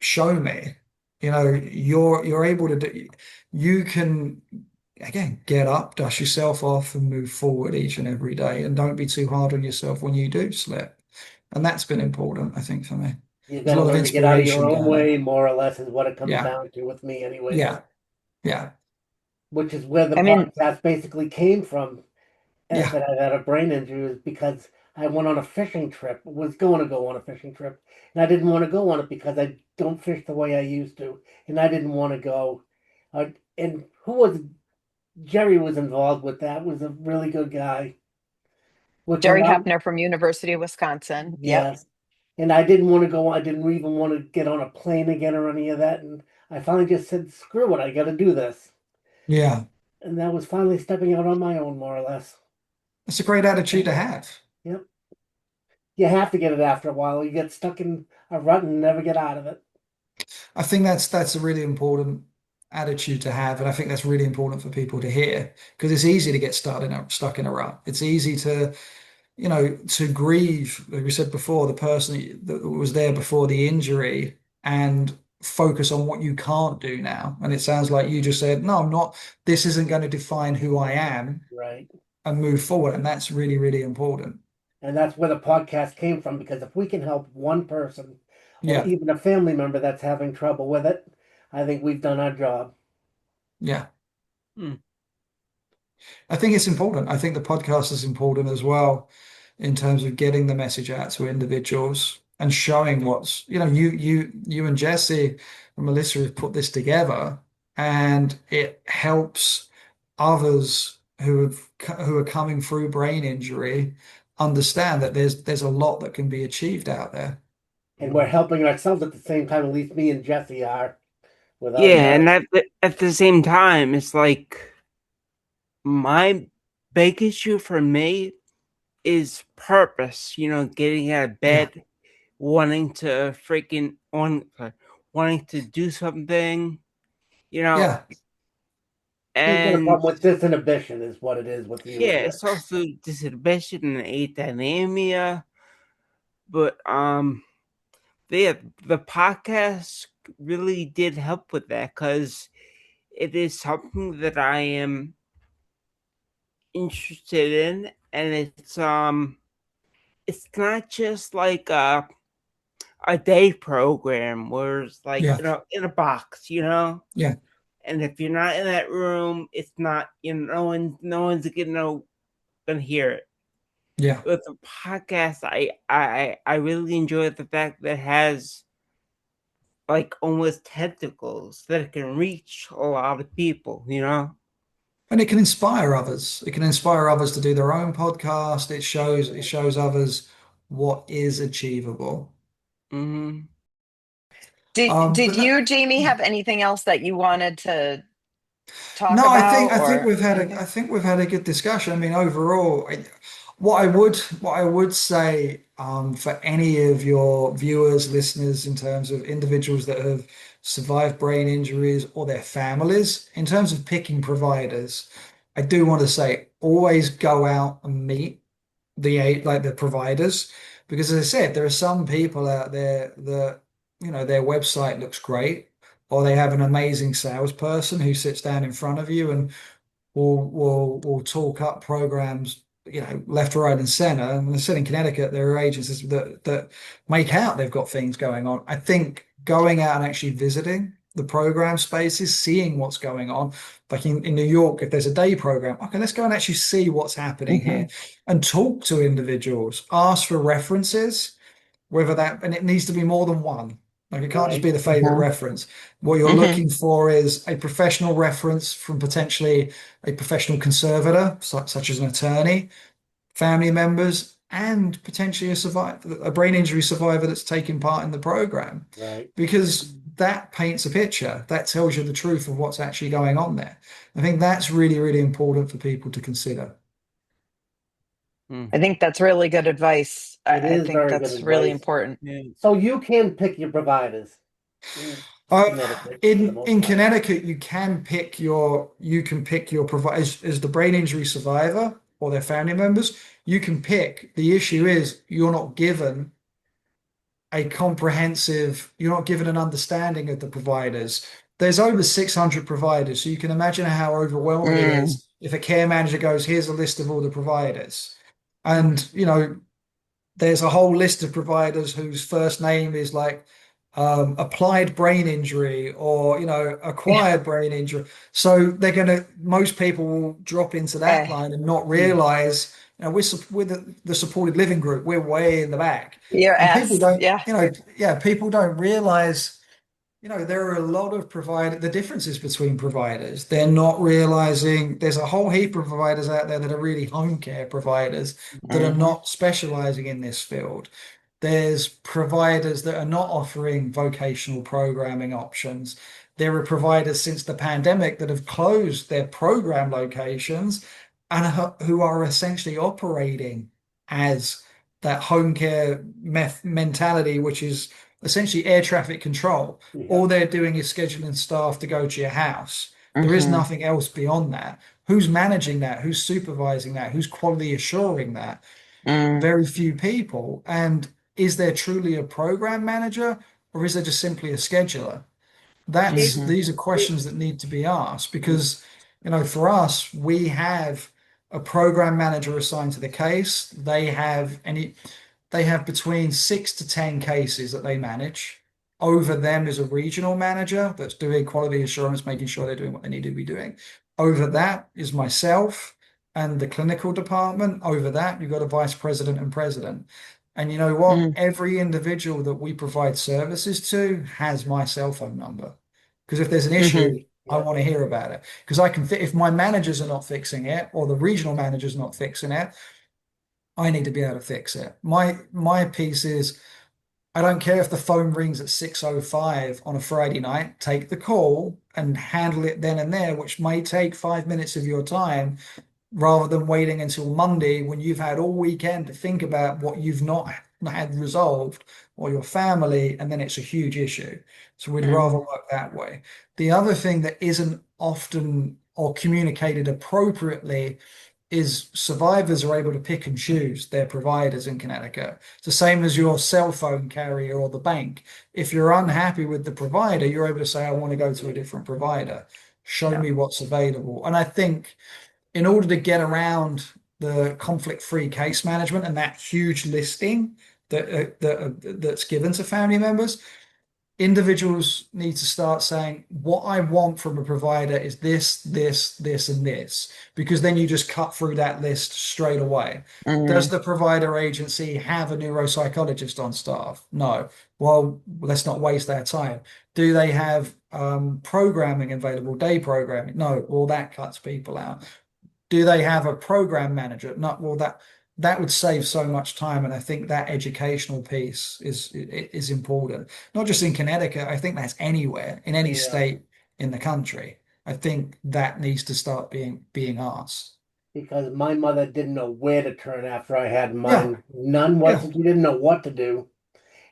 show me, you're able to do, you can again, get up, dust yourself off, and move forward each and every day. And don't be too hard on yourself when you do slip. And that's been important, I think, for me. You There's got a to lot of learn to get out of your inspiration own down there. way, more or less, is what it comes Yeah, down to with me, anyways. yeah, yeah, Which is where the I mean, podcast basically came from. yeah, That I had a brain injury was because I went on a fishing trip, was going to go on a fishing trip, and I didn't want to go on it because I don't fish the way I used to, and I didn't want to go. And who was Jerry was involved with that? Was a really good guy, which Jerry allowed Hefner from University of Wisconsin. Yep. yes. And I didn't want to go. I didn't even want to get on a plane again or any of that. And I finally just said, "Screw it! I got to do this." yeah. And that was finally stepping out on my own, more or less. That's a great attitude to have. Yep. You have to get it after a while. You get stuck in a rut and never get out of it. I think that's a really important attitude to have, and I think that's really important for people to hear because it's easy to get stuck in a rut. It's easy to, to grieve, like we said before, the person that was there before the injury and focus on what you can't do now. And it sounds like you just said, no, I'm not, this isn't going to define who I am Right. and move forward. And that's really, really important. And that's where the podcast came from because if we can help one person or Yeah. even a family member that's having trouble with it, I think we've done our job. Yeah. Hmm. I think it's important. I think the podcast is important as well in terms of getting the message out to individuals and showing what's, you and Jesse and Melissa have put this together and it helps others who are coming through brain injury understand that there's a lot that can be achieved out there. And we're helping ourselves at the same time, at least me and Jesse are, without Yeah, and doubt. at the same time, it's like my big issue for me is purpose. You know, getting out of Yeah. bed, wanting to wanting to do something. You know, Yeah. You've got a and problem with disinhibition, is what it is with you, yeah, isn't it? it's also disinhibition and adenemia. But the podcast really did help with that because it is something that I am interested in, and it's not just like a day program where it's like Yeah. in a box, you know. Yeah. And if you're not in that room, it's not, no one's gonna hear it. Yeah. With the podcast, I really enjoy the fact that it has like almost tentacles that it can reach a lot of people, you know. And it can inspire others. It can inspire others to do their own podcast. It shows others what is achievable. Mm-hmm. Did But no, you, Jamie, have anything else that you wanted to talk no, I about think I think or we've had a anything? I think we've had a good discussion. I mean, overall, what I would say for any of your viewers, listeners, in terms of individuals that have survived brain injuries or their families, in terms of picking providers, I do want to say always go out and meet the providers because as I said, there are some people out there that their website looks great or they have an amazing salesperson who sits down in front of you and will talk up programs, left, right, and center. And I said in Connecticut, there are agencies that make out they've got things going on. I think going out and actually visiting the program spaces, seeing what's going on, like in New York, if there's a day program, okay, let's go and actually see what's happening Hmm. here and talk to individuals, ask for references whether that, and it needs to be more than one. Like it can't just Right. be the favorite Hmm. reference. What you're Hmm. looking for is a professional reference from potentially a professional conservator, such as an attorney, family members, and potentially a brain injury survivor that's taking part in the program. Right. Because that paints a picture, that tells you the truth of what's actually going on there. I think that's really, really important for people to consider. I think that's really good advice. It I is think very good that's really advice. important. Yeah. So you can pick your providers in Uh, Connecticut for the in most in part. Connecticut, you can pick your provider as the brain injury survivor or their family members. You can pick. The issue is you're not given an understanding of the providers. there's over 600 providers, so you can imagine how overwhelming it Mm. is if a care manager goes, here's a list of all the providers. And, you know, there's a whole list of providers whose first name is like applied brain injury or, you know, acquired brain injury. So most people will drop into that Eh, line and not realize, you know, we're the supported living group, we're way in the back. your And people S. don't, Yeah. you know, yeah, people don't realize, you know, there are a lot of the differences between providers. They're not realizing there's a whole heap of providers out there that are really home care providers that are Hmm. not specializing in this field. There's providers that are not offering vocational programming options. There are providers since the pandemic that have closed their program locations and who are essentially operating as that home care mentality, which is essentially air traffic control. Yeah. All they're doing is scheduling staff to go to your house. There is Hmm. nothing else beyond that. Who's managing that? Who's supervising that? Who's quality assuring that? Mm. Very few people. And is there truly a program manager or is there just simply a scheduler? Hmm. These are questions that need to be asked because, you know, for us, we have a program manager assigned to the case. They have between 6 to 10 cases that they manage. Over them is a regional manager that's doing quality assurance, making sure they're doing what they need to be doing. Over that is myself and the clinical department. Over that, you've got a vice president and president. And you know what? Mm. Every individual that we provide services to has my cell phone number. Because if there's an Hmm. issue, I Yeah. want to hear about it. Because if my managers are not fixing it or the regional manager's not fixing it, I need to be able to fix it. My piece is I don't care if the phone rings at 6:05 on a Friday night, take the call and handle it then and there, which may take 5 minutes of your time rather than waiting until Monday when you've had all weekend to think about what you've not had resolved or your family, and then it's a huge issue. So we'd rather Hmm. work that way. The other thing that isn't often or communicated appropriately is survivors are able to pick and choose their providers in Connecticut. It's the same as your cell phone carrier or the bank. If you're unhappy with the provider, you're able to say, I want to go to a different provider. Show Yeah. me what's available. And I think in order to get around the conflict-free case management and that huge listing that's given to family members, individuals need to start saying, what I want from a provider is this, this, this, and this, because then you just cut through that list straight away. Does Hmm. the provider agency have a neuropsychologist on staff? No. Well, let's not waste their time. Do they have programming available, day programming? No. Well, that cuts people out. Do they have a program manager? Not well, that would save so much time, and I think that educational piece is important. Not just in Connecticut, I think that's anywhere in any Yeah. state in the country. I think that needs to start being asked. Because my mother didn't know where to turn after I had Yeah, mine. None yeah. wasn't. She didn't know what to do.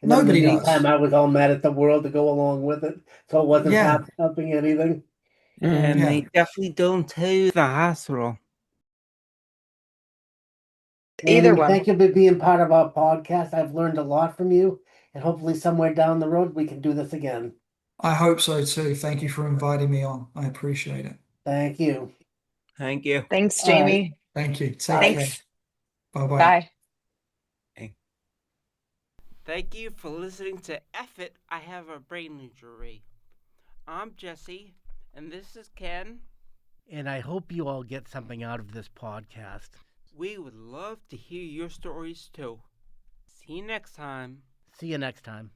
And then in the Nobody meantime, does. I was all mad at the world to go along with it. So it wasn't Yeah, helping anything. And Hmm. they yeah. definitely don't tell you the hospital. Either Amy, one. thank you for being part of our podcast. I've learned a lot from you. And hopefully somewhere down the road we can do this again. I hope so too. Thank you for inviting me on. I appreciate it. Thank you. Thank you. Thanks, All right. Jamie. Thank you. Take Bye. care. Thanks. Bye bye. Bye. Thank you for listening to F It, I Have a Brain Injury. I'm Jesse, and this is Ken. And I hope you all get something out of this podcast. We would love to hear your stories too. See you next time. See you next time.